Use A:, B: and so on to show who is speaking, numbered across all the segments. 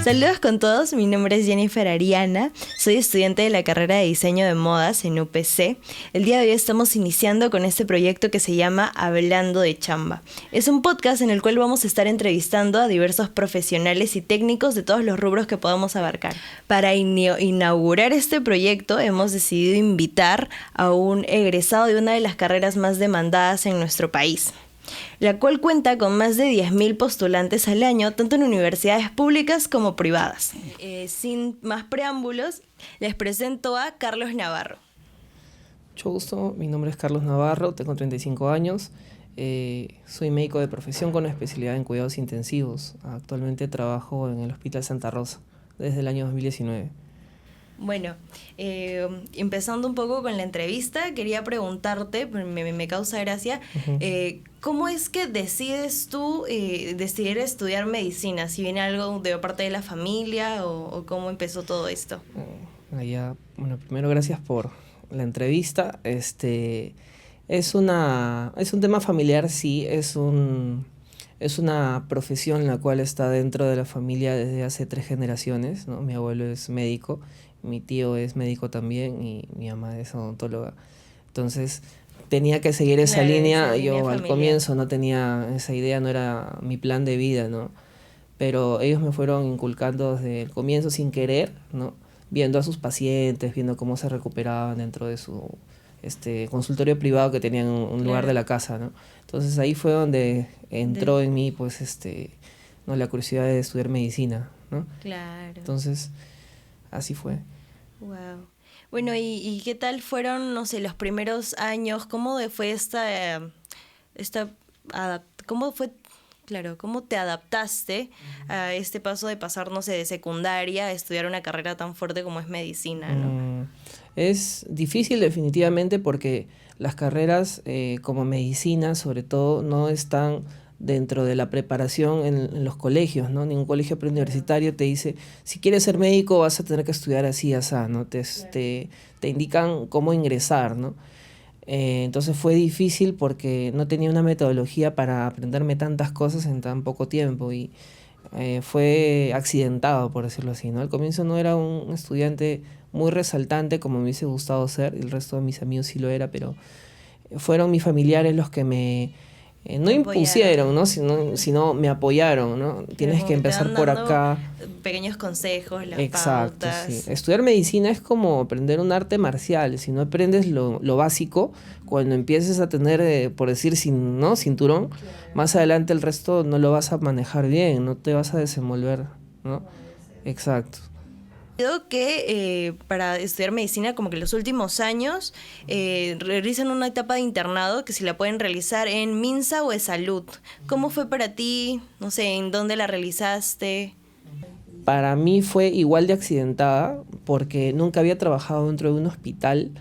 A: Saludos con todos, mi nombre es Jennifer Ariana, soy estudiante de la carrera de diseño de modas en UPC. El día de hoy estamos iniciando con este proyecto que se llama Hablando de Chamba. Es un podcast en el cual vamos a estar entrevistando a diversos profesionales y técnicos de todos los rubros que podamos abarcar. Para inaugurar este proyecto hemos decidido invitar a un egresado de una de las carreras más demandadas en nuestro país, la cual cuenta con más de 10.000 postulantes al año, tanto en universidades públicas como privadas. Sin más preámbulos, les presento a Carlos Navarro.
B: Mucho gusto, mi nombre es Carlos Navarro, tengo 35 años, soy médico de profesión con especialidad en cuidados intensivos. Actualmente trabajo en el Hospital Santa Rosa desde el año 2019.
A: Bueno, empezando un poco con la entrevista, quería preguntarte, me causa gracia, ¿cómo es que decides tú decidir estudiar medicina? ¿Si viene algo de parte de la familia o cómo empezó todo esto?
B: Bueno, primero gracias por la entrevista. Es un tema familiar, sí, es una profesión en la cual está dentro de la familia desde hace 3 generaciones, ¿no? Mi abuelo es médico, mi tío es médico también y mi mamá es odontóloga. Entonces tenía que seguir esa línea. Yo al comienzo no tenía esa idea, no era mi plan de vida, ¿no? Pero ellos me fueron inculcando desde el comienzo sin querer, ¿no? Viendo a sus pacientes, viendo cómo se recuperaban dentro de su consultorio privado que tenían en un lugar de la casa, ¿no? Entonces ahí fue donde entró en mí pues no, la curiosidad de estudiar medicina, ¿no?
A: Claro.
B: Entonces así fue.
A: Wow. Bueno, ¿y qué tal fueron, no sé, los primeros años? ¿Cómo fue cómo te adaptaste a este paso de pasar, no sé, de secundaria a estudiar una carrera tan fuerte como es medicina, ¿no?
B: Es difícil definitivamente porque las carreras como medicina, sobre todo, no están dentro de la preparación en los colegios, ¿no? Ningún colegio preuniversitario te dice, si quieres ser médico vas a tener que estudiar así, así, ¿no? Te indican cómo ingresar, ¿no? Entonces fue difícil porque no tenía una metodología para aprenderme tantas cosas en tan poco tiempo y fue accidentado, por decirlo así, ¿no? Al comienzo no era un estudiante muy resaltante como me hubiese gustado ser, el resto de mis amigos sí lo era, pero fueron mis familiares los que me no impusieron, ¿no? Sino me apoyaron, ¿no? Tienes que empezar por acá.
A: Pequeños consejos, las
B: Exacto,
A: pautas.
B: Sí. Estudiar medicina es como aprender un arte marcial. Si no aprendes lo básico, cuando empieces a tener, por decir, cinturón, más adelante el resto no lo vas a manejar bien, no te vas a desenvolver, ¿no? Exacto.
A: Creo que para estudiar medicina, como que los últimos años realizan una etapa de internado que si la pueden realizar en Minsa o Esalud. ¿Cómo fue para ti? No sé, ¿en dónde la realizaste?
B: Para mí fue igual de accidentada porque nunca había trabajado dentro de un hospital.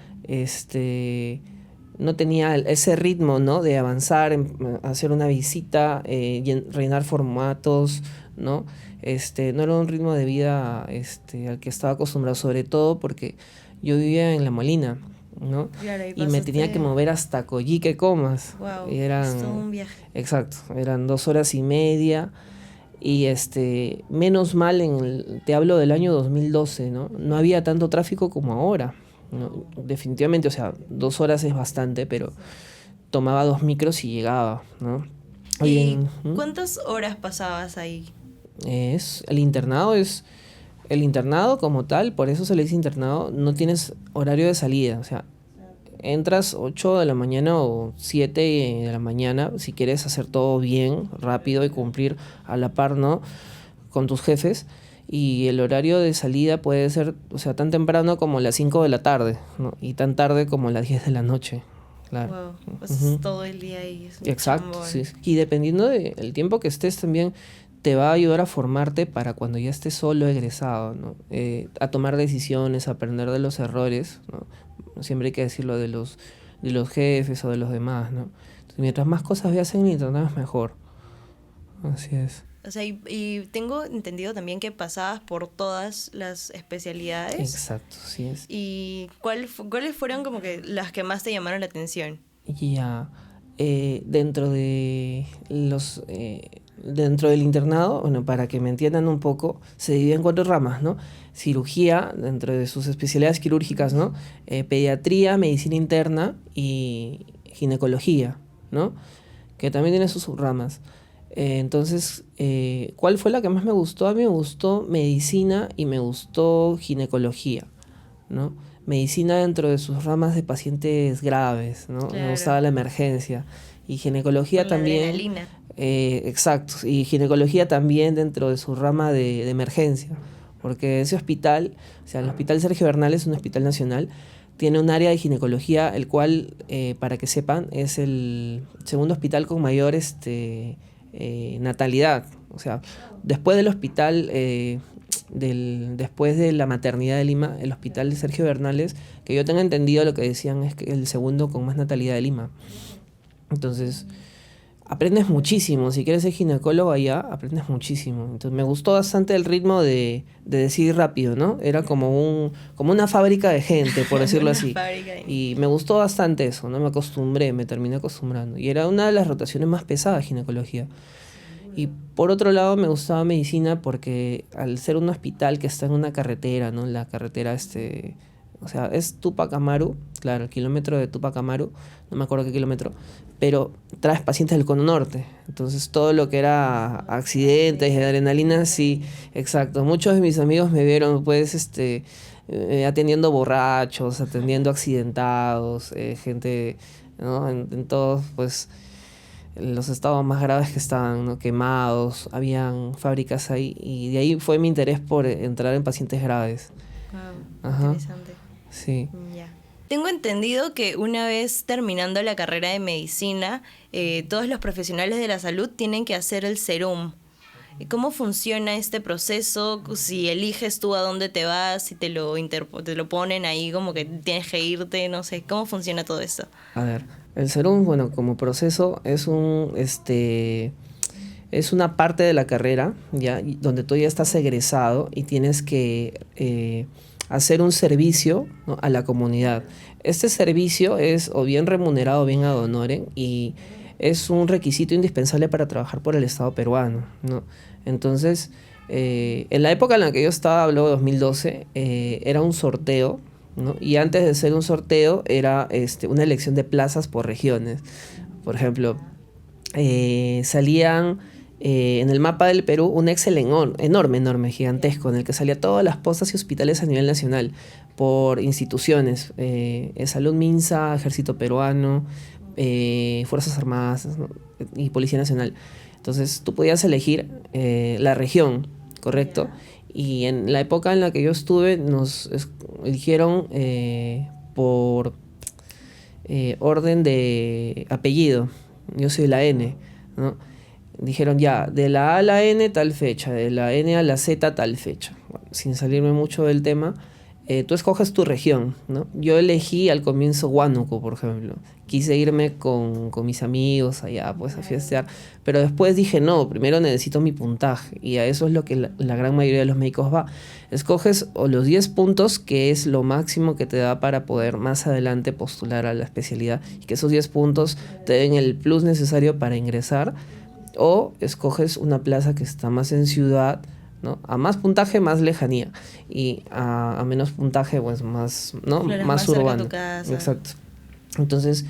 B: No tenía ese ritmo, ¿no? De avanzar, hacer una visita, rellenar formatos, ¿no? No era un ritmo de vida al que estaba acostumbrado, sobre todo porque yo vivía en La Molina, ¿no?
A: Claro,
B: y me tenía que mover hasta Coyique, Comas.
A: Wow,
B: Y
A: es todo un viaje.
B: Exacto, eran 2 horas y media. Y menos mal, te hablo del año 2012, ¿no? No había tanto tráfico como ahora, ¿no? Definitivamente, o sea, 2 horas es bastante, pero tomaba 2 micros y llegaba, ¿no?
A: ¿Y cuántas horas pasabas ahí?
B: El internado como tal, por eso se le dice internado, no tienes horario de salida, o sea, entras 8 de la mañana o 7 de la mañana, si quieres hacer todo bien, rápido y cumplir a la par, ¿no? Con tus jefes. Y el horario de salida puede ser, o sea, tan temprano como las 5 de la tarde, ¿no? Y tan tarde como las 10 de la noche. Claro.
A: Wow, pues todo el día ahí.
B: Exacto, sí. Y dependiendo del tiempo que estés también te va a ayudar a formarte para cuando ya estés solo egresado, ¿no? A tomar decisiones, a aprender de los errores, ¿no? Siempre hay que decirlo de los jefes o de los demás, ¿no? Entonces, mientras más cosas veas en el internet, mejor. Así es.
A: O sea, y tengo entendido también que pasabas por todas las especialidades.
B: Exacto, sí es.
A: ¿Y cuáles fueron como que las que más te llamaron la atención?
B: Ya, dentro de Dentro del internado, bueno, para que me entiendan un poco, se divide en 4 ramas, ¿no? Cirugía, dentro de sus especialidades quirúrgicas, ¿no? Pediatría, medicina interna y ginecología, ¿no? Que también tiene sus subramas. Entonces, ¿cuál fue la que más me gustó? A mí me gustó medicina y me gustó ginecología, ¿no? Medicina dentro de sus ramas de pacientes graves, ¿no? Me
A: Claro,
B: gustaba la emergencia. Y
A: por
B: ginecología
A: la
B: también,
A: adrenalina.
B: exacto, y ginecología también dentro de su rama de emergencia, porque ese hospital, o sea, el Hospital Sergio Bernal es un hospital nacional, tiene un área de ginecología, el cual, para que sepan, es el segundo hospital con mayor natalidad. O sea, después del hospital, después de la maternidad de Lima, el hospital de Sergio Bernales, que yo tenga entendido lo que decían es que el segundo con más natalidad de Lima. Entonces, aprendes muchísimo. Si quieres ser ginecólogo allá, aprendes muchísimo. Entonces, me gustó bastante el ritmo de decidir rápido, ¿no? Era como una fábrica de gente, por decirlo
A: Una
B: así.
A: fábrica de...
B: Y me gustó bastante eso, ¿no? Me acostumbré, me terminé acostumbrando. Y era una de las rotaciones más pesadas, ginecología. Y por otro lado me gustaba medicina porque al ser un hospital que está en una carretera, ¿no? La carretera, o sea, es Tupac Amaru, claro, el kilómetro de Tupac Amaru, no me acuerdo qué kilómetro, pero traes pacientes del cono norte. Entonces todo lo que era accidentes y adrenalina, sí, exacto. Muchos de mis amigos me vieron, pues, atendiendo borrachos, atendiendo accidentados, gente, ¿no? En todos, pues los estados más graves que estaban, ¿no? Quemados, habían fábricas ahí y de ahí fue mi interés por entrar en pacientes graves.
A: Wow,
B: Ajá,
A: interesante.
B: sí.
A: Ya. Tengo entendido que una vez terminando la carrera de medicina, todos los profesionales de la salud tienen que hacer el serum. ¿Cómo funciona este proceso? Si eliges tú a dónde te vas, si te lo ponen ahí como que tienes que irte, no sé, ¿cómo funciona todo esto?
B: A ver, el serum, bueno, como proceso es una parte de la carrera, ya, donde tú ya estás egresado y tienes que hacer un servicio, ¿no? A la comunidad. Este servicio es o bien remunerado o bien ad honorem y es un requisito indispensable para trabajar por el Estado peruano, ¿no? Entonces, en la época en la que yo estaba, hablo de 2012, era un sorteo, ¿no? Y antes de ser un sorteo era una elección de plazas por regiones. Por ejemplo, salían en el mapa del Perú un Excel enorme, enorme, gigantesco, en el que salía todas las postas y hospitales a nivel nacional por instituciones, Salud Minsa, Ejército Peruano, Fuerzas Armadas, ¿no? Y Policía Nacional. Entonces tú podías elegir la región, ¿correcto? Y en la época en la que yo estuve nos eligieron por orden de apellido. Yo soy la N, ¿no? Dijeron ya, de la A a la N tal fecha, de la N a la Z tal fecha. Bueno, sin salirme mucho del tema, tú escoges tu región, ¿no? Yo elegí al comienzo Huánuco, por ejemplo. Quise irme con mis amigos allá, pues, a fiestear. Pero después dije, no, primero necesito mi puntaje. Y a eso es lo que la gran mayoría de los médicos va. Escoges o los 10 puntos, que es lo máximo que te da para poder más adelante postular a la especialidad. Y que esos 10 puntos te den el plus necesario para ingresar. O escoges una plaza que está más en ciudad, ¿no? A más puntaje, más lejanía. Y a menos puntaje, pues más, ¿no?
A: Claro,
B: Más
A: cerca a
B: urbano.
A: tu casa.
B: Exacto. Entonces,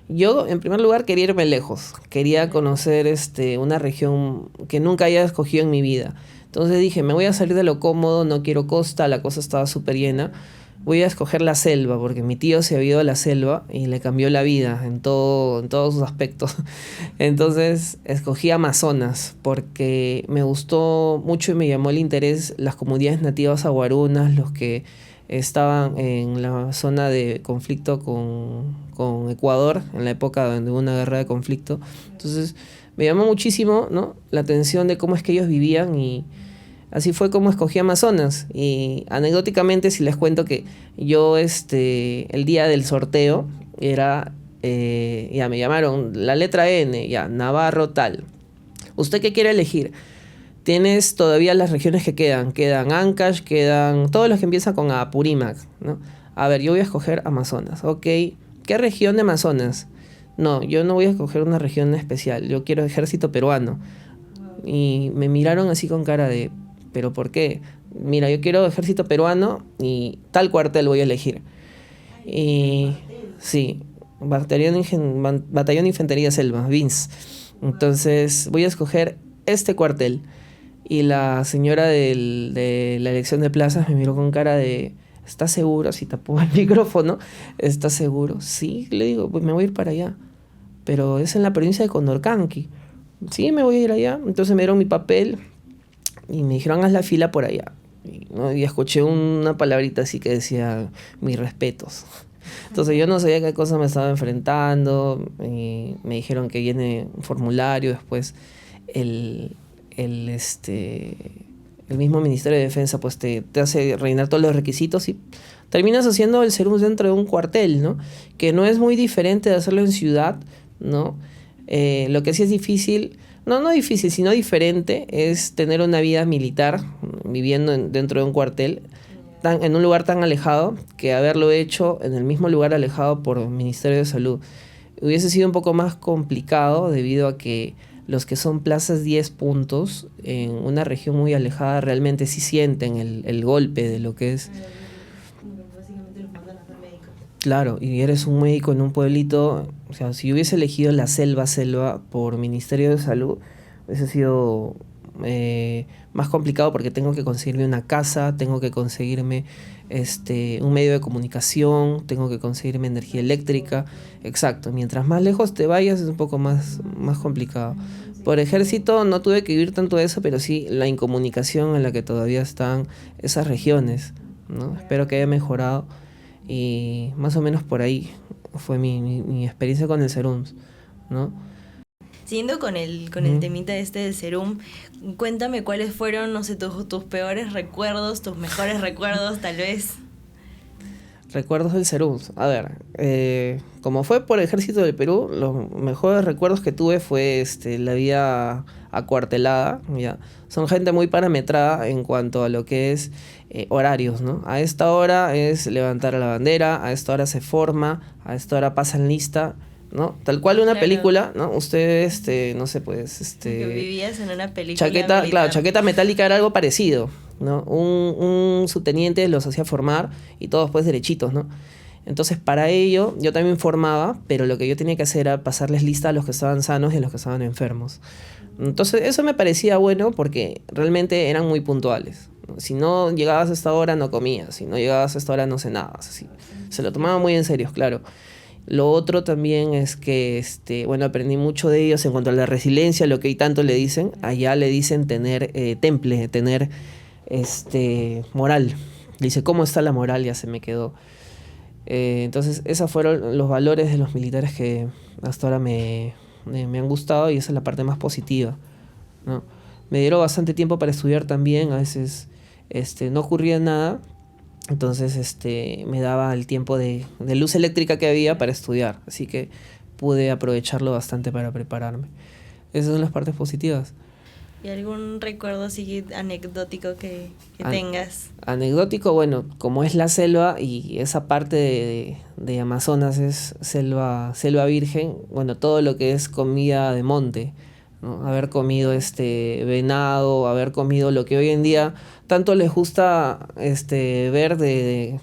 B: yo en primer lugar quería irme lejos. Quería conocer una región que nunca haya escogido en mi vida. Entonces dije, me voy a salir de lo cómodo, no quiero costa, la cosa estaba súper llena. Voy a escoger la selva, porque mi tío se había ido a la selva y le cambió la vida en todos sus aspectos. Entonces escogí Amazonas, porque me gustó mucho y me llamó el interés las comunidades nativas aguarunas, los que estaban en la zona de conflicto con Ecuador, en la época donde hubo una guerra de conflicto. Entonces me llamó muchísimo, ¿no? La atención de cómo es que ellos vivían y así fue como escogí Amazonas. Y anecdóticamente, si les cuento que yo, el día del sorteo, ya me llamaron la letra N, ya, Navarro tal. ¿Usted qué quiere elegir? Tienes todavía las regiones que quedan Ancash, quedan todos los que empiezan con Apurímac, ¿no? A ver, yo voy a escoger Amazonas, ok. ¿Qué región de Amazonas? No, yo no voy a escoger una región especial, yo quiero ejército peruano. Y me miraron así con cara de, ¿pero por qué? Mira, yo quiero ejército peruano y tal cuartel voy a elegir. Y sí, batallón de Infantería Selva, BINS. Entonces voy a escoger este cuartel. Y la señora de la elección de plazas me miró con cara de, ¿estás seguro? Si tapó el micrófono, ¿estás seguro? Sí, le digo, pues me voy a ir para allá. Pero es en la provincia de Condorcanqui. Sí, me voy a ir allá. Entonces me dieron mi papel y me dijeron, haz la fila por allá. Y, ¿no? Y escuché una palabrita así que decía, mis respetos. Entonces yo no sabía qué cosa me estaba enfrentando. Y me dijeron que viene un formulario, después el, el mismo Ministerio de Defensa pues te hace rellenar todos los requisitos y terminas haciendo el serum dentro de un cuartel, ¿no? Que no es muy diferente de hacerlo en ciudad, ¿no? Lo que sí es difícil, no difícil, sino diferente, es tener una vida militar viviendo dentro de un cuartel, en un lugar tan alejado, que haberlo hecho en el mismo lugar alejado por el Ministerio de Salud. Hubiese sido un poco más complicado debido a que los que son plazas 10 puntos en una región muy alejada realmente sí sienten el golpe de lo que es.
A: Básicamente los mandan a ser médicos.
B: Claro, y eres un médico en un pueblito, o sea, si yo hubiese elegido la selva por Ministerio de Salud, hubiese sido más complicado porque tengo que conseguirme una casa, tengo que conseguirme un medio de comunicación, tengo que conseguirme energía eléctrica, exacto, mientras más lejos te vayas es un poco más complicado. Por ejército no tuve que vivir tanto eso, pero sí la incomunicación en la que todavía están esas regiones, ¿no? Espero que haya mejorado. Y más o menos por ahí fue mi experiencia con el Serums, ¿no?
A: Siguiendo con el temita del serum, cuéntame cuáles fueron, no sé, tus peores recuerdos, tus mejores recuerdos, tal vez.
B: Recuerdos del Serums. A ver, como fue por el Ejército del Perú, los mejores recuerdos que tuve fue la vida acuartelada, ¿ya? Son gente muy parametrada en cuanto a lo que es horarios, ¿no? A esta hora es levantar la bandera, a esta hora se forma, a esta hora pasan lista, ¿no? Tal cual una película, ¿no? Usted, no sé, pues,
A: Que vivías en una película
B: chaqueta,
A: militar.
B: claro, chaqueta metálica era algo parecido, ¿no? Un subteniente los hacía formar y todos pues derechitos, ¿no? Entonces para ello yo también formaba, pero lo que yo tenía que hacer era pasarles lista a los que estaban sanos y a los que estaban enfermos. Entonces eso me parecía bueno porque realmente eran muy puntuales, ¿no? Si no llegabas a esta hora no comías, si no llegabas a esta hora no cenabas, así. Se lo tomaban muy en serio, claro. Lo otro también es que, bueno, aprendí mucho de ellos en cuanto a la resiliencia, lo que tanto le dicen. Allá le dicen tener temple, tener moral. Dice, ¿cómo está la moral? Ya se me quedó. Entonces, esos fueron los valores de los militares que hasta ahora me han gustado y esa es la parte más positiva, ¿no? Me dieron bastante tiempo para estudiar también, a veces no ocurría nada. Entonces me daba el tiempo de luz eléctrica que había para estudiar, así que pude aprovecharlo bastante para prepararme. Esas son las partes positivas.
A: ¿Y algún recuerdo así anecdótico que tengas?
B: Anecdótico, bueno, como es la selva y esa parte de Amazonas es selva virgen, bueno, todo lo que es comida de monte, ¿no? Haber comido venado, haber comido lo que hoy en día tanto les gusta ver de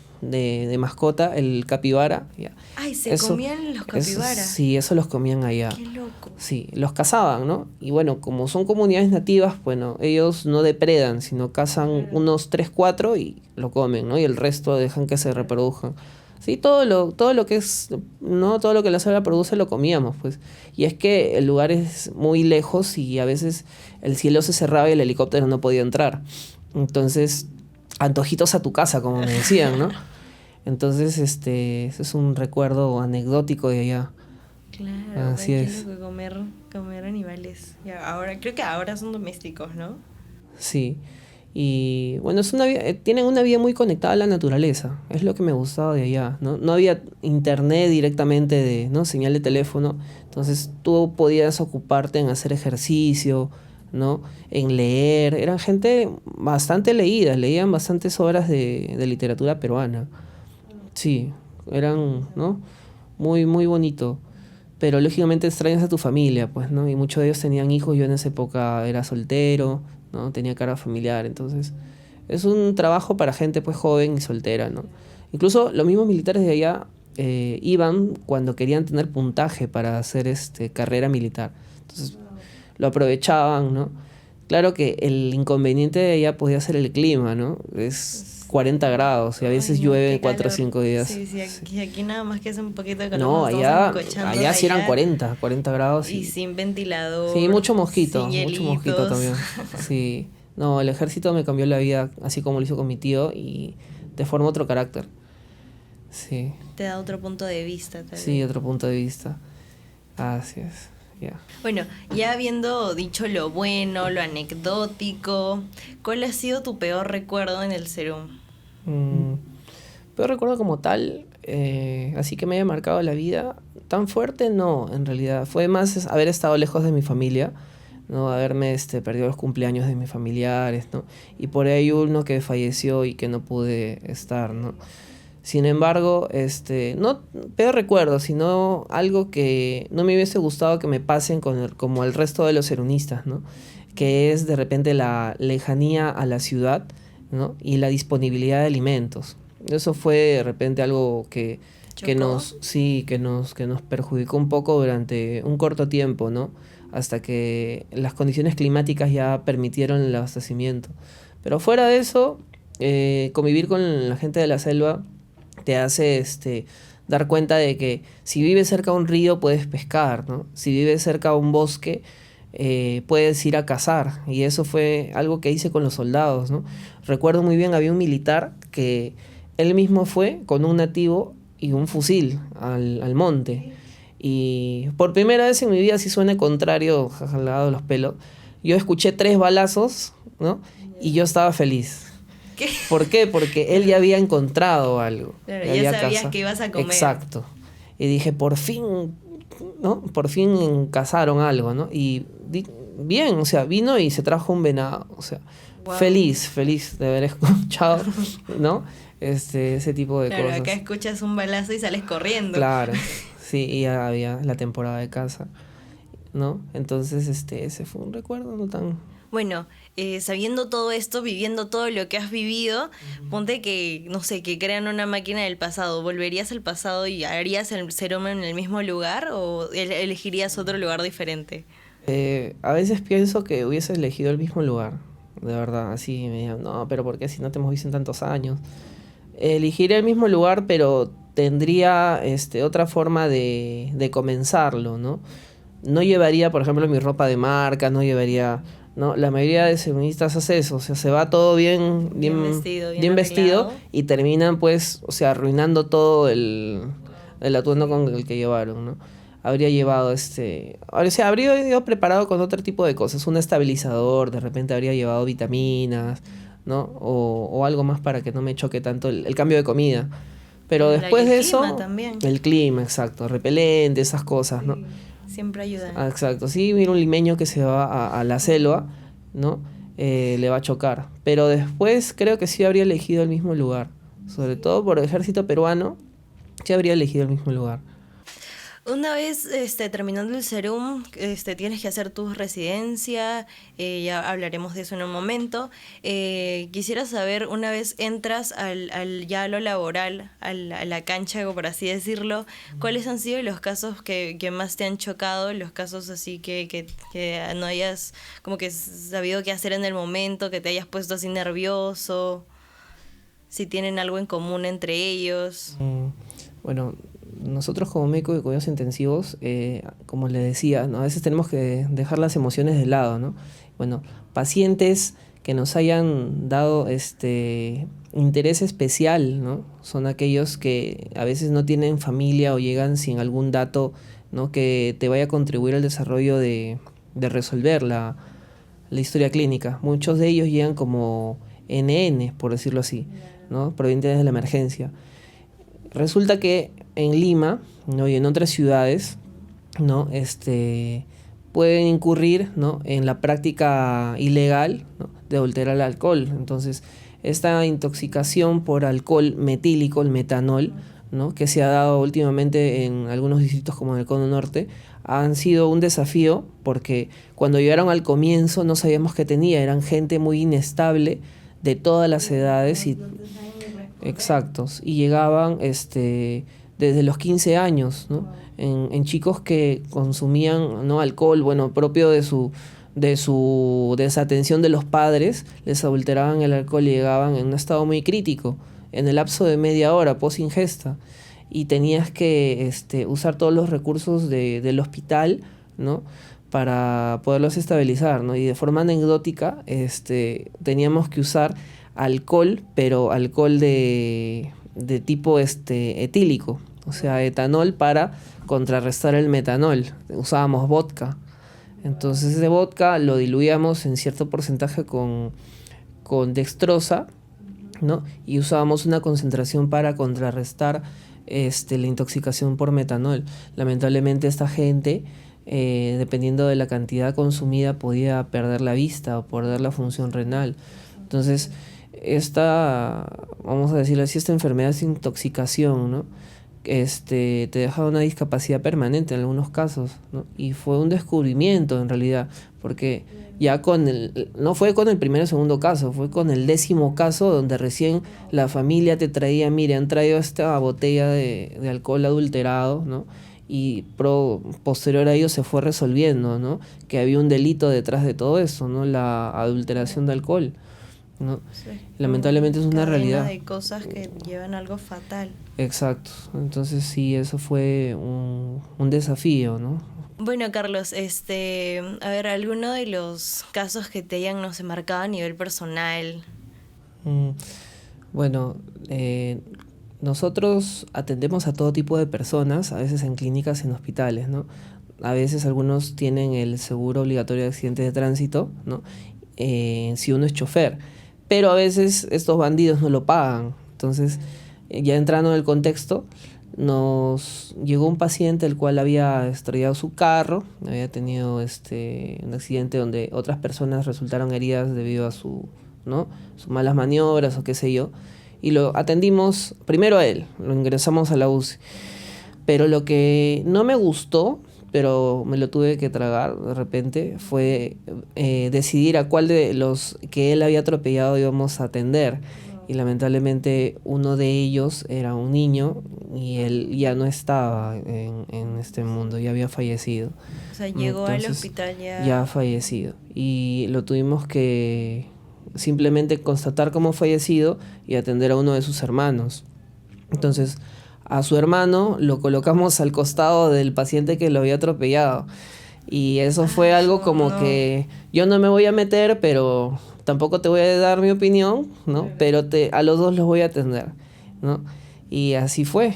B: mascota, el capibara. Ya.
A: Ay, ¿se comían los capibaras?
B: Sí, eso los comían allá.
A: Qué loco.
B: Sí, los cazaban, ¿no? Y bueno, como son comunidades nativas, bueno, ellos no depredan, sino cazan unos 3, 4 y lo comen, ¿no? Y el resto dejan que se reproduzcan. Sí, todo lo que es, no todo lo que la selva produce lo comíamos, pues. Y es que el lugar es muy lejos y a veces el cielo se cerraba y el helicóptero no podía entrar. Entonces, antojitos a tu casa, como me decían, ¿no? Entonces, ese es un recuerdo anecdótico de allá.
A: Claro,
B: así es.
A: Loco, comer animales. Creo que ahora son domésticos, ¿no?
B: Sí. Y bueno, tienen una vida muy conectada a la naturaleza. Es lo que me gustaba de allá, ¿no? No había internet directamente ¿no? Señal de teléfono. Entonces tú podías ocuparte en hacer ejercicio, ¿no? En leer. Eran gente bastante leída, leían bastantes obras de literatura peruana. Sí, eran, ¿no? Muy, muy bonito. pero lógicamente extrañas a tu familia, pues, ¿no? Y muchos de ellos tenían hijos, yo en esa época era soltero, ¿no? Tenía cara familiar, entonces es un trabajo para gente pues joven y soltera, ¿no? Incluso los mismos militares de allá iban cuando querían tener puntaje para hacer carrera militar. Entonces lo aprovechaban, ¿no? Claro que el inconveniente de allá podía ser el clima, ¿no? Es 40 grados y a veces
A: Ay, no,
B: llueve
A: qué
B: 4 o
A: calor.
B: 5 días.
A: Sí, sí, aquí nada más que hace un poquito de calor,
B: No,
A: nos estamos
B: allá,
A: encochando
B: allá sí eran
A: allá
B: 40 grados
A: y
B: y...
A: sin ventilador,
B: Sí,
A: sin
B: mucho mosquito
A: hielitos.
B: también. Sí, no, el ejército me cambió la vida, así como lo hizo con mi tío, y te forma otro carácter. Sí,
A: Te da otro punto de vista, tal
B: sí,
A: vez.
B: otro punto de vista. Así es, ya.
A: Bueno, ya habiendo dicho lo bueno, lo anecdótico, ¿cuál ha sido tu peor recuerdo en el Serum?
B: Mm, pero recuerdo como tal, así que me haya marcado la vida, tan fuerte no, en realidad. Fue más haber estado lejos de mi familia, ¿no? Haberme perdido los cumpleaños de mis familiares, ¿no? Y por ahí uno que falleció y que no pude estar, ¿no? Sin embargo, no peor recuerdo, sino algo que no me hubiese gustado que me pasen como el resto de los erunistas, ¿no? Que es de repente la lejanía a la ciudad, ¿no? Y la disponibilidad de alimentos. Eso fue de repente algo que
A: ¿Chocó?
B: nos perjudicó un poco durante un corto tiempo, ¿no? Hasta que las condiciones climáticas ya permitieron el abastecimiento. Pero fuera de eso, convivir con la gente de la selva te hace dar cuenta de que si vives cerca de un río puedes pescar, ¿no? Si vives cerca de un bosque puedes ir a cazar. Y eso fue algo que hice con los soldados, ¿no? Recuerdo muy bien, había un militar que él mismo fue con un nativo y un fusil al monte. Y por primera vez en mi vida, si suena contrario, jalado los pelos, yo escuché 3 balazos, ¿no? Y yo estaba feliz.
A: ¿Qué?
B: ¿Por qué? Porque él ya había encontrado algo.
A: Claro,
B: Ya
A: ya
B: había
A: sabías que ibas a comer.
B: Exacto. Y dije, por fin, ¿no? Por fin cazaron algo, ¿no? Y bien, o sea, vino y se trajo un venado. O sea,
A: Wow.
B: feliz de haber escuchado, ¿no? Ese tipo de
A: Claro,
B: cosas.
A: acá escuchas un balazo y sales corriendo.
B: Claro, sí, y ya había la temporada de caza, ¿no? Entonces, ese fue un recuerdo no tan...
A: Bueno, sabiendo todo esto, viviendo todo lo que has vivido, ponte que, no sé, que crean una máquina del pasado. ¿Volverías al pasado y harías el Serum en el mismo lugar o elegirías otro lugar diferente?
B: A veces pienso que hubiese elegido el mismo lugar, de verdad, así me digan, no, pero ¿por qué si no te hemos visto en tantos años? Elegiría el mismo lugar, pero tendría otra forma de comenzarlo, ¿no? No llevaría, por ejemplo, mi ropa de marca, no llevaría... ¿no? La mayoría de feministas hace eso, o sea, se va todo
A: Bien vestido,
B: bien vestido
A: arreglado.
B: y terminan pues, o sea, arruinando todo el atuendo con el que llevaron, ¿no? Habría llevado o sea, habría ido preparado con otro tipo de cosas, un estabilizador, de repente habría llevado vitaminas, ¿no? O algo más para que no me choque tanto el cambio de comida. Pero después
A: El
B: de
A: clima
B: eso,
A: también.
B: el clima, exacto, repelente, esas cosas, ¿no?
A: Siempre ayuda.
B: Ah, exacto, sí, mira un limeño que se va a la selva, ¿no? Le va a chocar. Pero después creo que sí habría elegido el mismo lugar. Sobre todo por el ejército peruano, sí habría elegido el mismo lugar.
A: Una vez terminando el Serum, tienes que hacer tu residencia, ya hablaremos de eso en un momento. Quisiera saber, una vez entras ya a lo laboral, a la cancha, por así decirlo, ¿cuáles han sido los casos que más te han chocado? Los casos así que no hayas como que sabido qué hacer en el momento, que te hayas puesto así nervioso, si tienen algo en común entre ellos.
B: Bueno, nosotros como médicos de cuidados intensivos, como les decía, ¿no? A veces tenemos que dejar las emociones de lado, ¿no? Bueno, pacientes que nos hayan dado interés especial, ¿no? Son aquellos que a veces no tienen familia o llegan sin algún dato, ¿no? Que te vaya a contribuir al desarrollo de resolver la historia clínica. Muchos de ellos llegan como NN, por decirlo así, ¿no? Provenientes de la emergencia. Resulta que en Lima, ¿no? Y en otras ciudades, ¿no? Pueden incurrir, ¿no? En la práctica ilegal, ¿no? De adulterar el alcohol. Entonces, esta intoxicación por alcohol metílico, el metanol, ¿no?, que se ha dado últimamente en algunos distritos como en el Cono Norte, han sido un desafío porque cuando llegaron al comienzo no sabíamos qué tenía, eran gente muy inestable de todas las edades y exactos, y llegaban desde los 15 años, ¿no? En chicos que consumían, ¿no?, alcohol, bueno, propio de su desatención de los padres, les adulteraban el alcohol y llegaban en un estado muy crítico, en el lapso de media hora post ingesta, y tenías que usar todos los recursos del hospital, ¿no?, para poderlos estabilizar, ¿no? Y de forma anecdótica, teníamos que usar alcohol, pero alcohol de tipo etílico, o sea, etanol para contrarrestar el metanol. Usábamos vodka. Entonces ese vodka lo diluíamos en cierto porcentaje con dextrosa, ¿no? Y usábamos una concentración para contrarrestar la intoxicación por metanol. Lamentablemente esta gente, dependiendo de la cantidad consumida, podía perder la vista o perder la función renal. Entonces, vamos a decirlo así, esta enfermedad es intoxicación, ¿no? Te deja una discapacidad permanente en algunos casos, ¿no? Y fue un descubrimiento en realidad, porque ya no fue con el primer o segundo caso, fue con el 10º caso donde recién la familia te traía, mire, han traído esta botella de alcohol adulterado, ¿no? Y posterior a ello se fue resolviendo, ¿no?, que había un delito detrás de todo eso, ¿no?, la adulteración de alcohol, ¿no?
A: Sí,
B: Lamentablemente es una realidad.
A: De cosas que llevan a algo fatal.
B: Exacto. Entonces sí, eso fue un desafío, ¿no?
A: Bueno, Carlos, a ver, ¿alguno de los casos que te hayan, no sé, marcado a nivel personal?
B: Bueno, nosotros atendemos a todo tipo de personas, a veces en clínicas, en hospitales, ¿no? A veces algunos tienen el seguro obligatorio de accidentes de tránsito, ¿no?, si uno es chofer, pero a veces estos bandidos no lo pagan. Entonces, ya entrando en el contexto, nos llegó un paciente el cual había estrellado su carro, había tenido un accidente donde otras personas resultaron heridas debido a sus malas maniobras o qué sé yo, y lo atendimos primero a él, lo ingresamos a la UCI. Pero lo que no me gustó, pero me lo tuve que tragar de repente, fue decidir a cuál de los que él había atropellado íbamos a atender. Y lamentablemente uno de ellos era un niño y él ya no estaba en este mundo, ya había fallecido.
A: O sea, llegó al hospital
B: ya fallecido. Y lo tuvimos que simplemente constatar como fallecido y atender a uno de sus hermanos. Entonces, a su hermano lo colocamos al costado del paciente que lo había atropellado. Y eso fue algo como que yo no me voy a meter, pero tampoco te voy a dar mi opinión, ¿no? Pero a los dos los voy a atender, ¿no? Y así fue,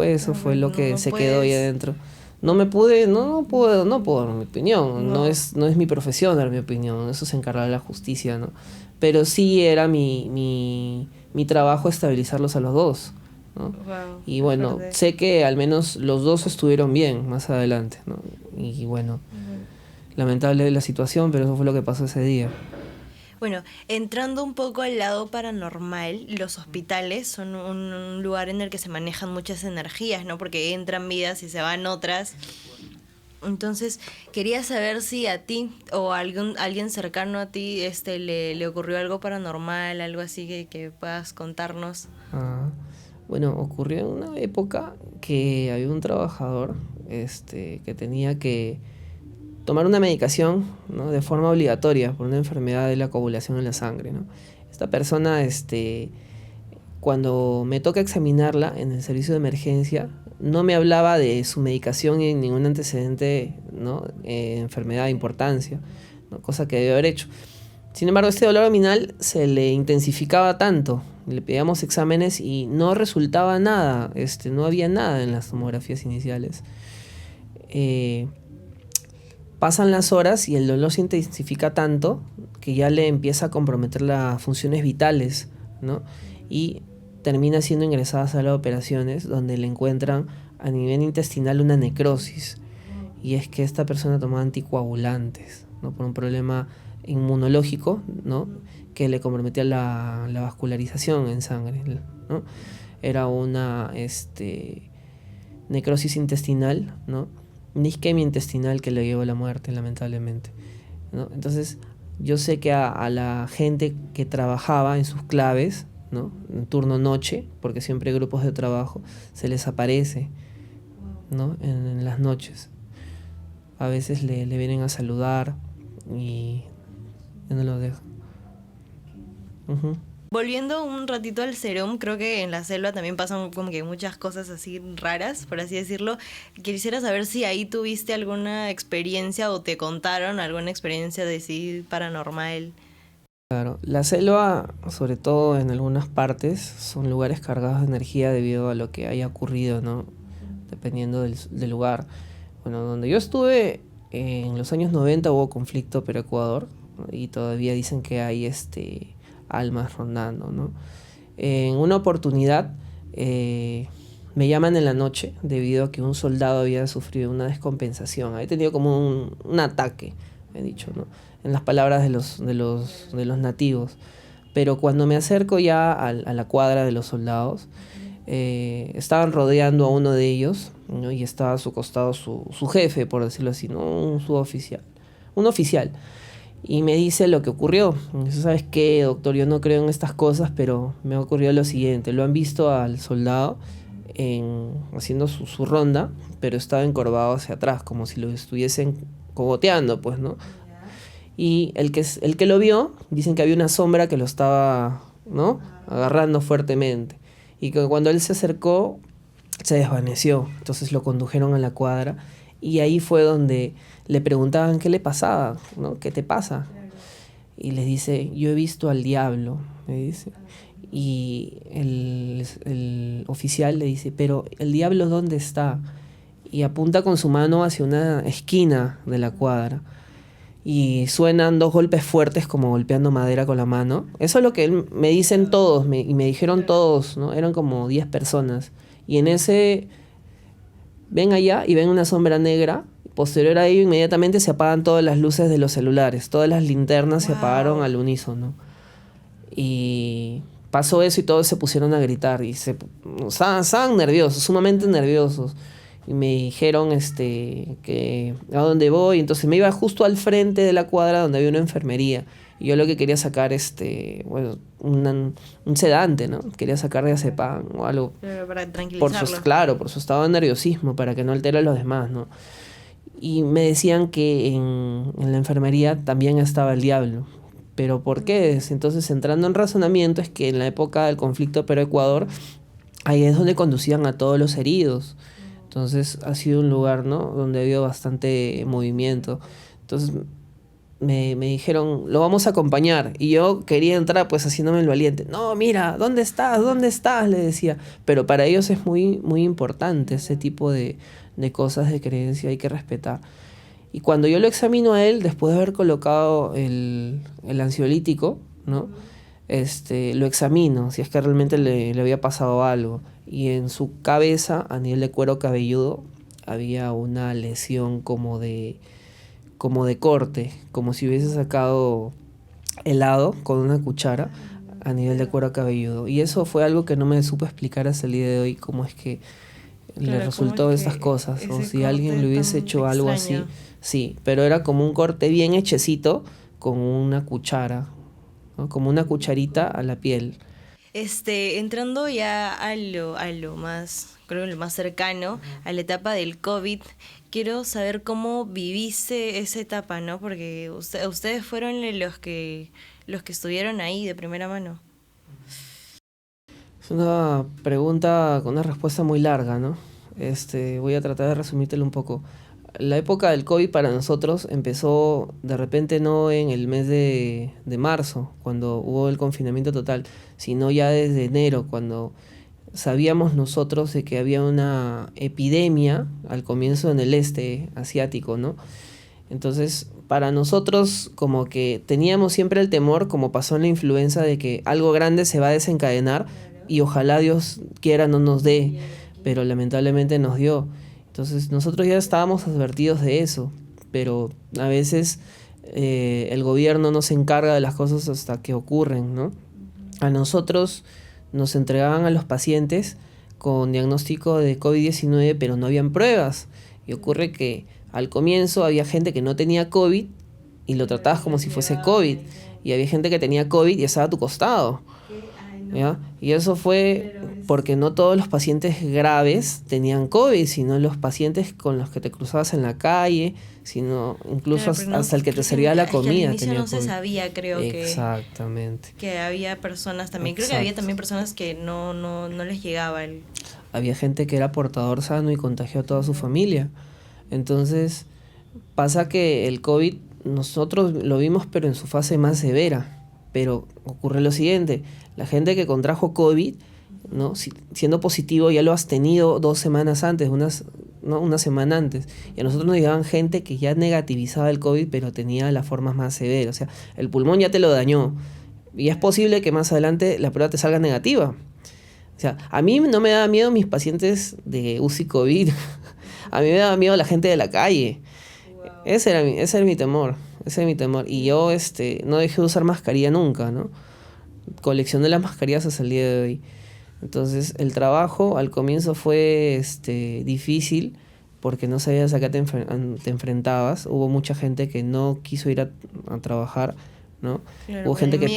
B: eso fue lo que se quedó ahí adentro. No puedo dar mi opinión, no es mi profesión dar mi opinión, eso se encarga de la justicia, ¿no? Pero sí era mi trabajo estabilizarlos a los dos, ¿no?
A: Wow,
B: y bueno, sé que al menos los dos estuvieron bien más adelante, ¿no? Y bueno, lamentable la situación, pero eso fue lo que pasó ese día.
A: Bueno, entrando un poco al lado paranormal, los hospitales son un lugar en el que se manejan muchas energías, ¿no? Porque entran vidas y se van otras. Entonces, quería saber si a ti o a alguien cercano a ti le ocurrió algo paranormal, algo así que puedas contarnos.
B: Bueno, ocurrió en una época que había un trabajador que tenía que tomar una medicación, ¿no?, de forma obligatoria por una enfermedad de la coagulación en la sangre, ¿no? Esta persona, cuando me toca examinarla en el servicio de emergencia, no me hablaba de su medicación ni ningún antecedente, ¿no?, enfermedad de importancia, ¿no?, cosa que debe haber hecho. Sin embargo, este dolor abdominal se le intensificaba tanto, le pedíamos exámenes y no resultaba nada, no había nada en las tomografías iniciales. Pasan las horas y el dolor se intensifica tanto que ya le empieza a comprometer las funciones vitales, ¿no? Y termina siendo ingresada a sala de operaciones, donde le encuentran a nivel intestinal una necrosis. Y es que esta persona tomaba anticoagulantes, ¿no?, por un problema inmunológico, ¿no?, que le comprometía la vascularización en sangre, ¿no? era una necrosis intestinal, ¿no? Una isquemia intestinal que le llevó a la muerte, lamentablemente, ¿no? Entonces, yo sé que a la gente que trabajaba en sus claves, ¿no? En turno noche, porque siempre hay grupos de trabajo, se les aparece, ¿no? En las noches. A veces le vienen a saludar y no lo dejan. Uh-huh.
A: Volviendo un ratito al Serum, creo que en la selva también pasan como que muchas cosas así raras, por así decirlo. Quisiera saber si ahí tuviste alguna experiencia o te contaron alguna experiencia de sí paranormal.
B: Claro, la selva, sobre todo en algunas partes, son lugares cargados de energía debido a lo que haya ocurrido, ¿no? Dependiendo del lugar. Bueno, donde yo estuve en los años 90 hubo conflicto Perú-Ecuador, ¿no? Y todavía dicen que hay almas rondando, ¿no? En una oportunidad me llaman en la noche debido a que un soldado había sufrido una descompensación, había tenido como un ataque, he dicho, ¿no? En las palabras de los nativos. Pero cuando me acerco ya a la cuadra de los soldados, estaban rodeando a uno de ellos, ¿no? Y estaba a su costado su jefe, por decirlo así, ¿no? Un suboficial, un oficial. Y me dice lo que ocurrió. Me dice, ¿sabes qué, doctor? Yo no creo en estas cosas, pero me ocurrió lo siguiente. Lo han visto al soldado haciendo su ronda, pero estaba encorvado hacia atrás, como si lo estuviesen cogoteando, pues, ¿no? Y el que lo vio, dicen que había una sombra que lo estaba, ¿no? Agarrando fuertemente. Y que cuando él se acercó, se desvaneció. Entonces lo condujeron a la cuadra. Y ahí fue donde le preguntaban qué le pasaba, ¿no? ¿Qué te pasa? Y les dice, yo he visto al diablo, me dice. Y el oficial le dice, pero ¿el diablo dónde está? Y apunta con su mano hacia una esquina de la cuadra. Y suenan 2 golpes fuertes como golpeando madera con la mano. Eso es lo que me dicen todos, y me dijeron todos, ¿no? Eran como 10 personas. Y en ese ven allá y ven una sombra negra. Posterior a ello, inmediatamente se apagan todas las luces de los celulares. Todas las linternas se apagaron al unísono. Y pasó eso y todos se pusieron a gritar. Y estaban nerviosos, sumamente nerviosos. Y me dijeron que a dónde voy. Entonces me iba justo al frente de la cuadra donde había una enfermería. Y yo lo que quería sacar un sedante, ¿no? Quería sacar diazepam o algo.
A: Pero para tranquilizarlo.
B: Claro, por su estado de nerviosismo, para que no altere a los demás, ¿no? Y me decían que en la enfermería también estaba el diablo. ¿Pero por qué? Entonces, entrando en razonamiento, es que en la época del conflicto Perú-Ecuador, ahí es donde conducían a todos los heridos. Entonces ha sido un lugar, ¿no? Donde ha habido bastante movimiento. Entonces me dijeron, lo vamos a acompañar. Y yo quería entrar pues haciéndome el valiente. No, mira, ¿dónde estás? ¿Dónde estás? Le decía. Pero para ellos es muy, muy importante ese tipo de cosas de creencia, hay que respetar. Y cuando yo lo examino a él, después de haber colocado el ansiolítico, ¿no? Lo examino, si es que realmente le había pasado algo. Y en su cabeza, a nivel de cuero cabelludo, había una lesión como de corte, como si hubiese sacado helado con una cuchara a nivel de cuero cabelludo. Y eso fue algo que no me supo explicar hasta el día de hoy, cómo es que le resultó de estas cosas, o si alguien le hubiese hecho algo así. Sí, pero era como un corte bien hechecito con una cuchara, ¿no? Como una cucharita a la piel.
A: Entrando ya a lo más, creo lo más cercano, a la etapa del COVID, quiero saber cómo viviste esa etapa, ¿no? Porque ustedes fueron los que estuvieron ahí de primera mano.
B: Es una pregunta con una respuesta muy larga, ¿no? Voy a tratar de resumírtelo un poco. La época del COVID para nosotros empezó de repente no en el mes de marzo, cuando hubo el confinamiento total, sino ya desde enero, cuando sabíamos nosotros de que había una epidemia al comienzo en el este asiático, ¿no? Entonces, para nosotros como que teníamos siempre el temor, como pasó en la influenza, de que algo grande se va a desencadenar y ojalá Dios quiera no nos dé, pero lamentablemente nos dio. Entonces nosotros ya estábamos advertidos de eso, pero a veces el gobierno no se encarga de las cosas hasta que ocurren, ¿no? A nosotros nos entregaban a los pacientes con diagnóstico de COVID-19, pero no habían pruebas. Y ocurre que al comienzo había gente que no tenía COVID y lo tratabas como si fuese COVID. Y había gente que tenía COVID y estaba a tu costado. ¿Ya? Y eso fue porque no todos los pacientes graves tenían COVID, sino los pacientes con los que te cruzabas en la calle, sino incluso hasta el que te servía la comida.
A: Al inicio
B: tenía
A: no se
B: COVID.
A: sabía, creo
B: Exactamente.
A: que había personas también.
B: Exacto.
A: Creo que había también personas que no les llegaba el...
B: Había gente que era portador sano y contagió a toda su familia. Entonces, pasa que el COVID nosotros lo vimos, pero en su fase más severa. Pero ocurre lo siguiente, la gente que contrajo COVID, ¿no? Siendo positivo ya lo has tenido 2 semanas antes, una semana antes. Y a nosotros nos llegaban gente que ya negativizaba el COVID, pero tenía las formas más severas. O sea, el pulmón ya te lo dañó. Y es posible que más adelante la prueba te salga negativa. O sea, a mí no me daba miedo mis pacientes de UCI COVID. A mí me daba miedo la gente de la calle. Wow. Ese era mi temor. Ese es mi temor. Y yo no dejé de usar mascarilla nunca, ¿no? Coleccioné las mascarillas hasta el día de hoy. Entonces, el trabajo al comienzo fue difícil porque no sabías a qué te enfrentabas. Hubo mucha gente que no quiso ir a trabajar, ¿no?
A: Claro,
B: Hubo gente que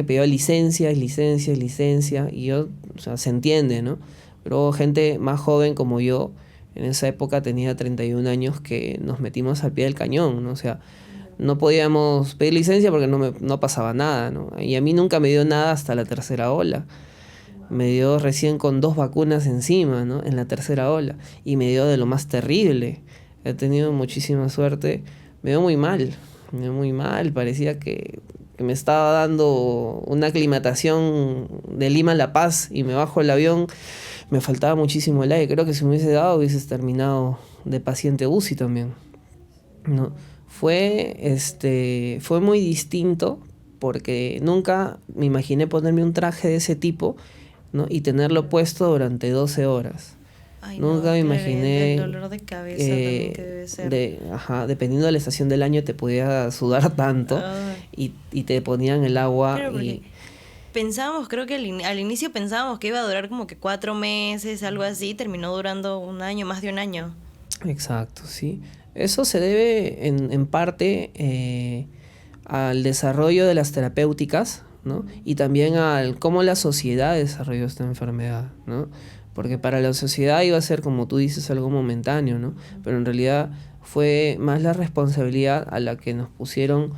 B: pidió licencia, y yo, o sea, se entiende, ¿no? Pero hubo gente más joven como yo. En esa época tenía 31 años que nos metimos al pie del cañón, ¿no? O sea, no podíamos pedir licencia porque no pasaba nada, ¿no? Y a mí nunca me dio nada hasta la tercera ola. Me dio recién con 2 vacunas encima, ¿no? En la tercera ola. Y me dio de lo más terrible. He tenido muchísima suerte. Me dio muy mal. Parecía que me estaba dando una aclimatación de Lima a La Paz y me bajo el avión. Me faltaba muchísimo el aire. Creo que si me hubiese dado, hubieses terminado de paciente UCI también, ¿no? Fue muy distinto porque nunca me imaginé ponerme un traje de ese tipo, ¿no? Y tenerlo puesto durante 12 horas.
A: Ay,
B: nunca me imaginé
A: el dolor de cabeza también que debe ser.
B: Dependiendo de la estación del año te podía sudar tanto y te ponían el agua.
A: Claro, pensábamos, creo que al inicio pensábamos que iba a durar como que 4 meses, algo así, terminó durando 1 año, más de 1 año.
B: Exacto, sí. Eso se debe en parte al desarrollo de las terapéuticas, ¿no? Y también al cómo la sociedad desarrolló esta enfermedad, ¿no? Porque para la sociedad iba a ser, como tú dices, algo momentáneo, ¿no? Pero en realidad fue más la responsabilidad a la que nos pusieron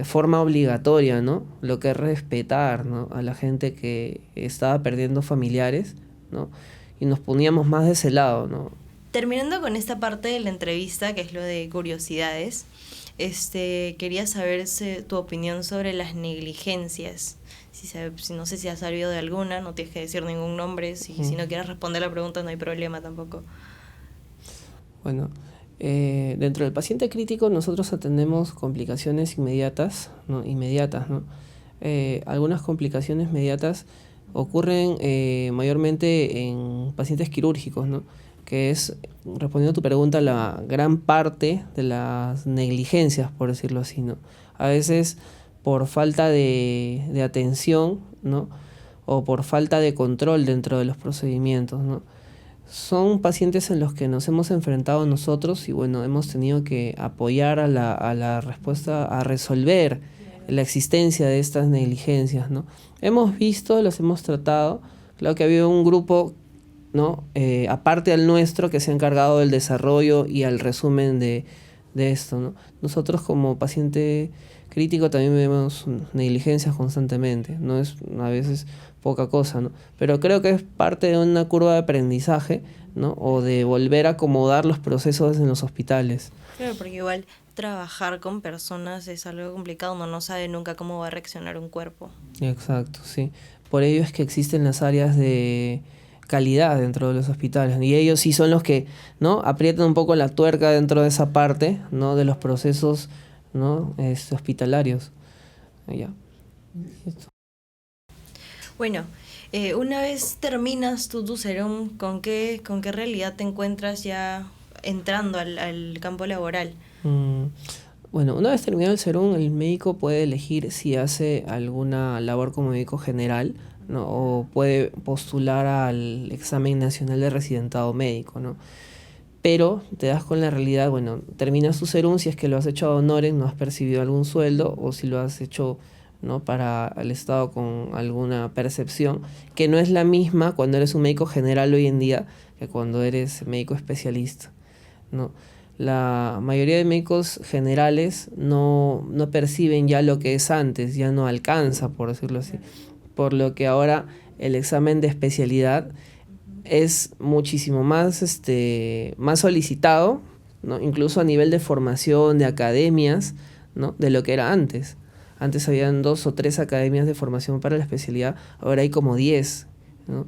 B: forma obligatoria, ¿no? Lo que es respetar, ¿no? A la gente que estaba perdiendo familiares, ¿no? Y nos poníamos más de ese lado, ¿no?
A: Terminando con esta parte de la entrevista, que es lo de curiosidades, quería saber tu opinión sobre las negligencias. Si no sé si has sabido de alguna, no tienes que decir ningún nombre. Si no quieres responder la pregunta, no hay problema tampoco.
B: Bueno, dentro del paciente crítico nosotros atendemos complicaciones inmediatas, ¿no? Algunas complicaciones inmediatas ocurren mayormente en pacientes quirúrgicos, ¿no? Que es, respondiendo a tu pregunta, la gran parte de las negligencias, por decirlo así, ¿no? A veces por falta de atención, ¿no? O por falta de control dentro de los procedimientos, ¿no? Son pacientes en los que nos hemos enfrentado nosotros y bueno, hemos tenido que apoyar a la respuesta, a resolver la existencia de estas negligencias, ¿no? Hemos visto, las hemos tratado. Claro que había un grupo, ¿no? Aparte al nuestro, que se ha encargado del desarrollo y al resumen de esto, ¿no? Nosotros como paciente crítico también vemos negligencias constantemente, no es a veces poca cosa, ¿no? Pero creo que es parte de una curva de aprendizaje, ¿no? O de volver a acomodar los procesos en los hospitales.
A: Claro, porque igual trabajar con personas es algo complicado, uno no sabe nunca cómo va a reaccionar un cuerpo.
B: Exacto, sí. Por ello es que existen las áreas de calidad dentro de los hospitales y ellos sí son los que, ¿no? Aprietan un poco la tuerca dentro de esa parte, ¿no? De los procesos, ¿no? Hospitalarios. Ya.
A: Bueno, una vez terminas tu serón, ¿con qué realidad te encuentras ya entrando al campo laboral?
B: Bueno, una vez terminado el serón, el médico puede elegir si hace alguna labor como médico general ¿no? O puede postular al examen nacional de residentado médico, ¿no? Pero te das con la realidad, bueno, terminas tu serum si es que lo has hecho a honores, no has percibido algún sueldo, o si lo has hecho, ¿no?, para el Estado con alguna percepción, que no es la misma cuando eres un médico general hoy en día que cuando eres médico especialista, ¿no? La mayoría de médicos generales no perciben ya lo que es antes, ya no alcanza, por decirlo así. Por lo que ahora el examen de especialidad es muchísimo más solicitado, ¿no? Incluso a nivel de formación, de academias, ¿no?, de lo que era antes. Antes habían 2 o 3 academias de formación para la especialidad, ahora hay como 10, ¿no?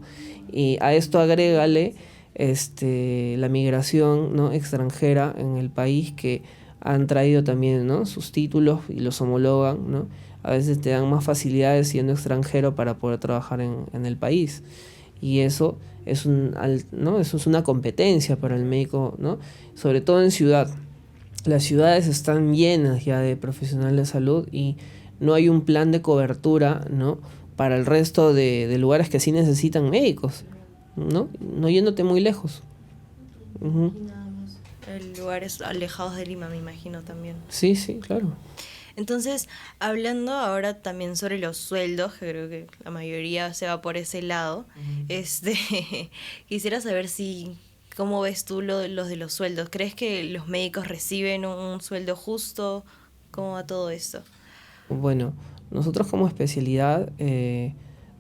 B: Y a esto agrégale la migración, ¿no?, extranjera en el país, que han traído también, ¿no?, sus títulos y los homologan, ¿no? A veces te dan más facilidades siendo extranjero para poder trabajar en el país. Y eso es ¿no?, eso es una competencia para el médico, ¿no? Sobre todo en ciudad. Las ciudades están llenas ya de profesionales de salud y no hay un plan de cobertura, ¿no?, para el resto de lugares que sí necesitan médicos, ¿no? No yéndote muy lejos. Uh-huh.
A: Lugares alejados de Lima, me imagino también.
B: Sí, sí, claro.
A: Entonces, hablando ahora también sobre los sueldos, que creo que la mayoría se va por ese lado, quisiera saber cómo ves tú los de los sueldos. ¿Crees que los médicos reciben un sueldo justo? ¿Cómo va todo esto?
B: Bueno, nosotros como especialidad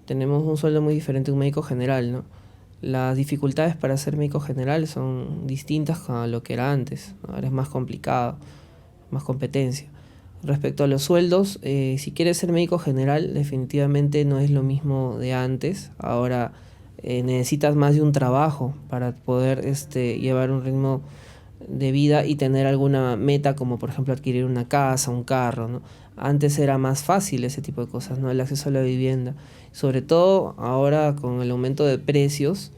B: tenemos un sueldo muy diferente a un médico general, ¿no? Las dificultades para ser médico general son distintas a lo que era antes, ¿no? Ahora es más complicado, más competencia. Respecto a los sueldos, si quieres ser médico general, definitivamente no es lo mismo de antes. Ahora necesitas más de un trabajo para poder llevar un ritmo de vida y tener alguna meta, como por ejemplo adquirir una casa, un carro, ¿no? Antes era más fácil ese tipo de cosas, ¿no?, el acceso a la vivienda. Sobre todo ahora con el aumento de precios,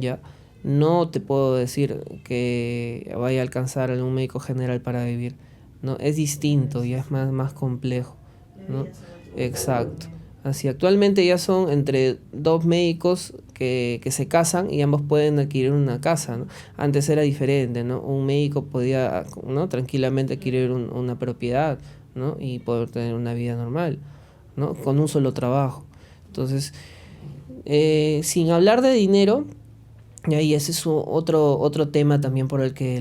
B: ya no te puedo decir que vaya a alcanzar algún médico general para vivir, ¿no? Es distinto, ya es más complejo, ¿no? Exacto. Así, actualmente ya son entre 2 médicos que se casan y ambos pueden adquirir una casa, ¿no? Antes era diferente, ¿no? Un médico podía, ¿no?, tranquilamente adquirir una propiedad, ¿no?, y poder tener una vida normal, ¿no?, con un solo trabajo. Entonces, sin hablar de dinero, y ahí ese es otro tema también por el que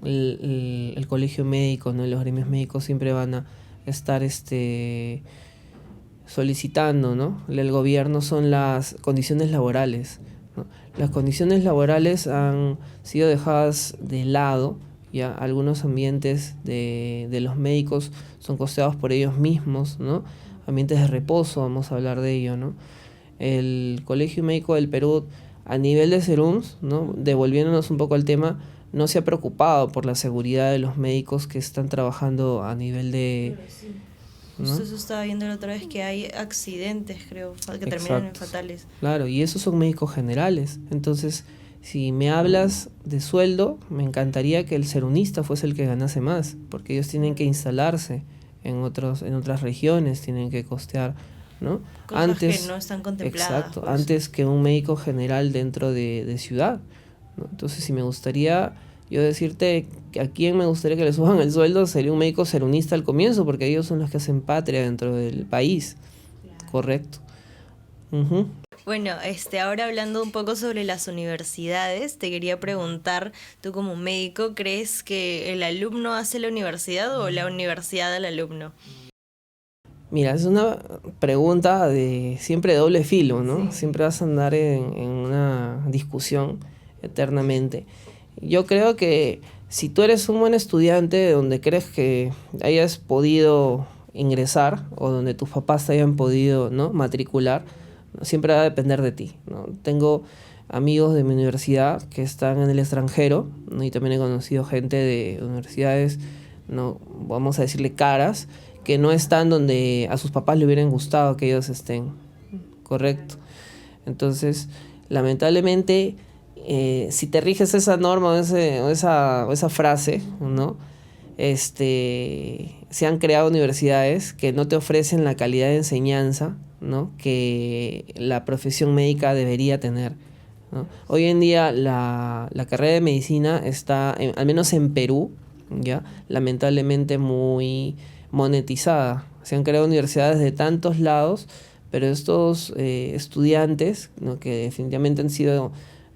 B: el colegio médico, ¿no?, los gremios médicos siempre van a estar solicitando, ¿no?, el gobierno, son las condiciones laborales, ¿no? Las condiciones laborales han sido dejadas de lado, ya algunos ambientes de los médicos son costeados por ellos mismos, ¿no? Ambientes de reposo, vamos a hablar de ello, ¿no? El Colegio Médico del Perú, a nivel de serums, ¿no?, devolviéndonos un poco al tema, no se ha preocupado por la seguridad de los médicos que están trabajando a nivel de... ¿no?
A: Justo eso estaba viendo la otra vez, que hay accidentes, creo, que terminan en fatales.
B: Claro, y esos son médicos generales. Entonces, si me hablas de sueldo, me encantaría que el serunista fuese el que ganase más, porque ellos tienen que instalarse en otras regiones, tienen que costear, ¿no?
A: Cosas
B: antes,
A: que no están contempladas.
B: Exacto, antes que un médico general dentro de ciudad, ¿no? Entonces, si me gustaría yo decirte que a quién me gustaría que le suban el sueldo, sería un médico serunista al comienzo, porque ellos son los que hacen patria dentro del país. Claro. Correcto. Uh-huh.
A: Bueno, ahora hablando un poco sobre las universidades, te quería preguntar, tú como médico, ¿crees que el alumno hace la universidad o la universidad al alumno?
B: Mira, es una pregunta de siempre de doble filo, ¿no? Sí. Siempre vas a andar en una discusión eternamente. Yo creo que si tú eres un buen estudiante donde crees que hayas podido ingresar o donde tus papás te hayan podido, ¿no?, matricular, siempre va a depender de ti, ¿no? Tengo amigos de mi universidad que están en el extranjero, ¿no?, y también he conocido gente de universidades, no vamos a decirle caras, que no están donde a sus papás le hubieran gustado que ellos estén. Correcto. Entonces, lamentablemente, si te riges esa norma o esa frase, ¿no?, se se han creado universidades que no te ofrecen la calidad de enseñanza, ¿no?, que la profesión médica debería tener, ¿no? Hoy en día la carrera de medicina está, al menos en Perú, ya lamentablemente muy monetizada. Se han creado universidades de tantos lados, pero estos estudiantes, ¿no?, que definitivamente han sido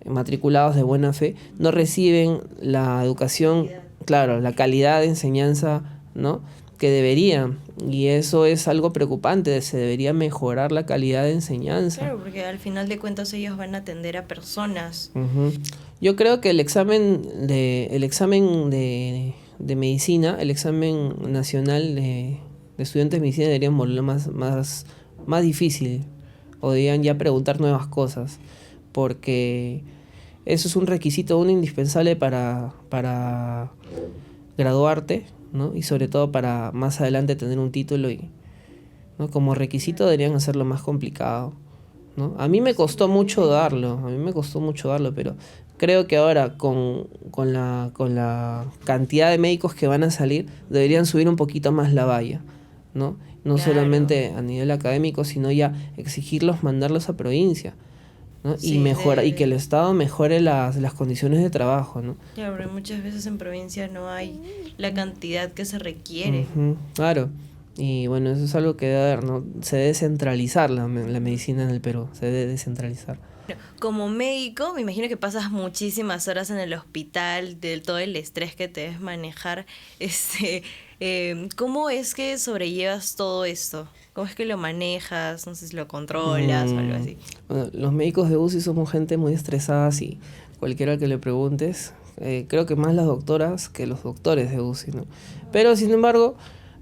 B: matriculados de buena fe, no reciben la educación, claro, la calidad de enseñanza, ¿no?, que deberían. Y eso es algo preocupante, se debería mejorar la calidad de enseñanza.
A: Claro, porque al final de cuentas ellos van a atender a personas.
B: Uh-huh. Yo creo que el examen de medicina, el examen nacional de estudiantes de medicina deberían volverlo más difícil, o deberían ya preguntar nuevas cosas, porque eso es un requisito, un indispensable para graduarte, ¿no? Y sobre todo para más adelante tener un título, y, ¿no?, como requisito deberían hacerlo más complicado, ¿no? A mí me costó mucho darlo, pero creo que ahora con la cantidad de médicos que van a salir, deberían subir un poquito más la valla, ¿no? No
A: Claro.
B: solamente a nivel académico, sino ya exigirlos, mandarlos a provincia, ¿no?
A: Sí,
B: y que el Estado mejore las condiciones de trabajo, ¿no?
A: Claro, porque muchas veces en provincia no hay la cantidad que se requiere.
B: Uh-huh, claro. Y bueno, eso es algo que debe haber, ¿no? Se debe descentralizar la medicina en el Perú, se debe descentralizar.
A: Como médico, me imagino que pasas muchísimas horas en el hospital, de todo el estrés que te debes manejar. ¿Cómo es que sobrellevas todo esto? ¿Cómo es que lo manejas? No sé si lo controlas o algo así.
B: Bueno, los médicos de UCI somos gente muy estresada, y cualquiera que le preguntes, creo que más las doctoras que los doctores de UCI, ¿no? Pero sin embargo,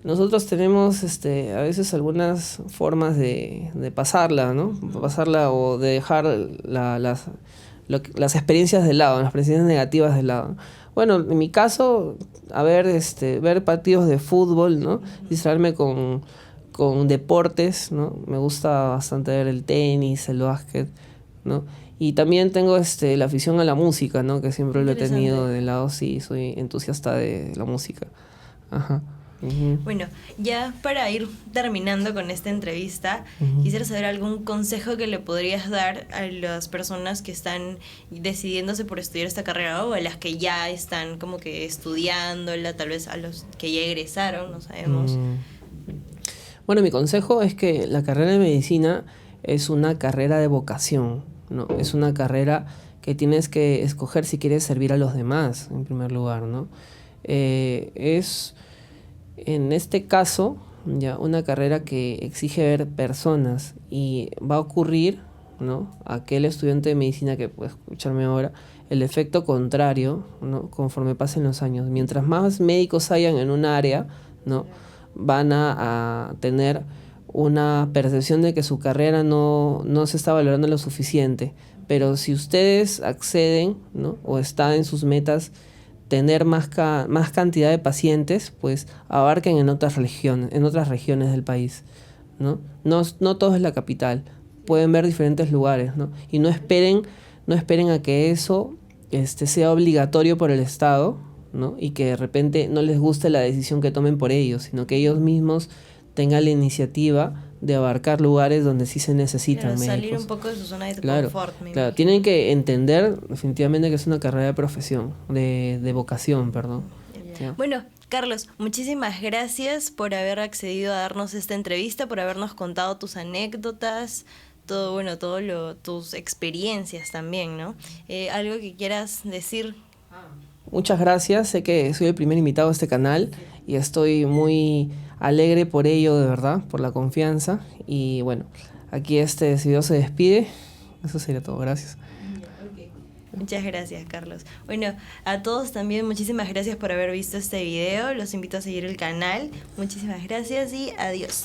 B: nosotros tenemos a veces algunas formas de pasarla, ¿no? Pasarla, o de dejar las experiencias de lado, las experiencias negativas de lado. Bueno, en mi caso, ver partidos de fútbol, ¿no? Distraerme con deportes, ¿no? Me gusta bastante ver el tenis, el básquet, ¿no? Y también tengo la afición a la música, ¿no?, que siempre lo he tenido de lado, sí, soy entusiasta de la música. Ajá. Uh-huh.
A: Bueno, ya para ir terminando con esta entrevista,
B: Uh-huh.
A: quisiera saber algún consejo que le podrías dar a las personas que están decidiéndose por estudiar esta carrera, o a las que ya están como que estudiándola, tal vez a los que ya egresaron, no sabemos.
B: Bueno, mi consejo es que la carrera de medicina es una carrera de vocación, ¿no? Es una carrera que tienes que escoger si quieres servir a los demás, en primer lugar, ¿no? Es, en este caso, ya una carrera que exige ver personas, y va a ocurrir, ¿no?, aquel estudiante de medicina que puede escucharme ahora, el efecto contrario, ¿no?, conforme pasen los años. Mientras más médicos hayan en un área, ¿no?, van a tener una percepción de que su carrera no se está valorando lo suficiente. Pero si ustedes acceden, ¿no?, o está en sus metas tener más cantidad de pacientes, pues abarquen en otras regiones del país, ¿no? No todo es la capital, pueden ver diferentes lugares, ¿no? Y no esperen a que eso sea obligatorio por el Estado, ¿no?, y que de repente no les guste la decisión que tomen por ellos, sino que ellos mismos tengan la iniciativa de abarcar lugares donde sí se necesitan médicos.
A: Salir un poco de su zona de confort.
B: Claro, tienen que entender definitivamente que es una carrera de profesión, de vocación, perdón.
A: Yeah. Bueno, Carlos, muchísimas gracias por haber accedido a darnos esta entrevista, por habernos contado tus anécdotas, tus experiencias también, ¿no? ¿Algo que quieras decir?
B: Muchas gracias, sé que soy el primer invitado a este canal y estoy muy alegre por ello, de verdad, por la confianza. Y bueno, aquí este video se despide. Eso sería todo, gracias.
A: Muchas gracias, Carlos. Bueno, a todos también muchísimas gracias por haber visto este video. Los invito a seguir el canal. Muchísimas gracias y adiós.